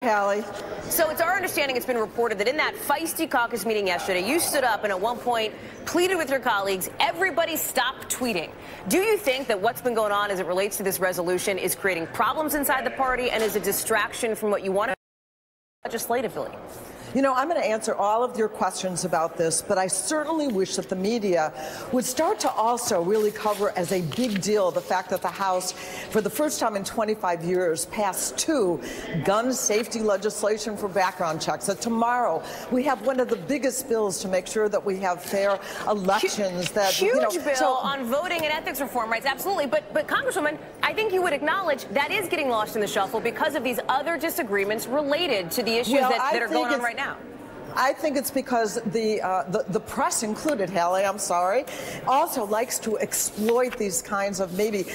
Hallie. So it's our understanding, it's been reported that in that feisty caucus meeting yesterday, you stood up and at one point pleaded with your colleagues, everybody stop tweeting. Do you think that what's been going on as it relates to this resolution is creating problems inside the party and is a distraction from what you want legislatively? You know, I'm going to answer all of your questions about this, but I certainly wish that the media would start to also really cover as a big deal the fact that the House, for the first time in 25 years, passed 2 gun safety legislation for background checks. That tomorrow we have one of the biggest bills to make sure that we have fair elections. Huge bill on voting and ethics reform rights, absolutely. But Congresswoman, I think you would acknowledge that is getting lost in the shuffle because of these other disagreements related to the issues that are going on right now. I think it's because the press included, Hallie, I'm sorry, also likes to exploit these kinds of maybe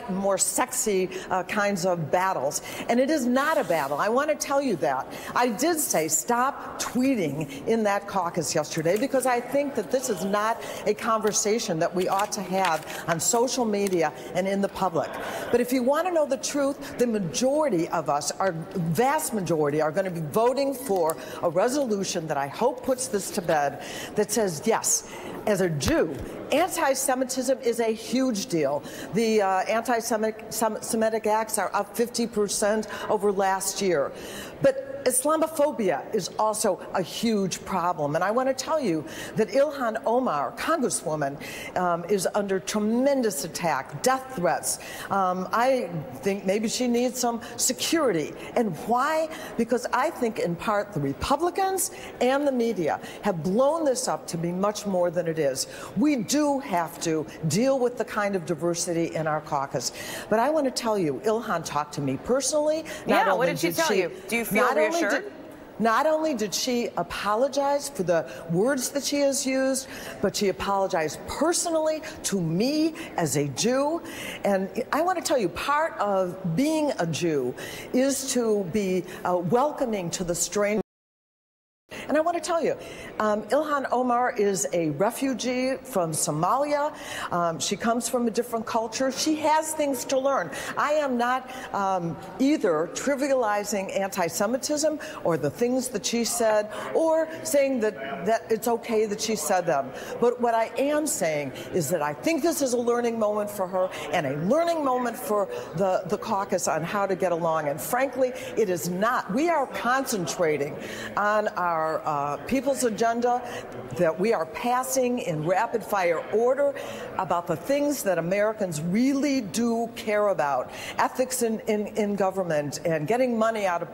more sexy kinds of battles. And it is not a battle. I want to tell you that. I did say stop tweeting in that caucus yesterday because I think that this is not a conversation that we ought to have on social media and in the public. But if you want to know the truth, the majority of us, our vast majority, are going to be voting for a resolution that I hope puts this to bed, that says, yes, as a Jew, anti-Semitism is a huge deal. The anti-Semitic acts are up 50% over last year. But Islamophobia is also a huge problem. And I want to tell you that Ilhan Omar, Congresswoman, is under tremendous attack, death threats. I think maybe she needs some security. And why? Because I think in part the Republicans and the media have blown this up to be much more than it is. We do have to deal with the kind of diversity in our caucus. But I want to tell you, Ilhan talked to me personally. Yeah, what did she tell you? Do you feel reassured? Not only did she apologize for the words that she has used, but she apologized personally to me as a Jew. And I want to tell you, part of being a Jew is to be welcoming to the stranger. And I want to tell you, Ilhan Omar is a refugee from Somalia. She comes from a different culture. She has things to learn. I am not either trivializing anti-Semitism or the things that she said or saying that it's okay that she said them. But what I am saying is that I think this is a learning moment for her and a learning moment for the caucus on how to get along. And frankly, it is not. We are concentrating on our people's agenda that we are passing in rapid fire order about the things that Americans really do care about, ethics in government and getting money out of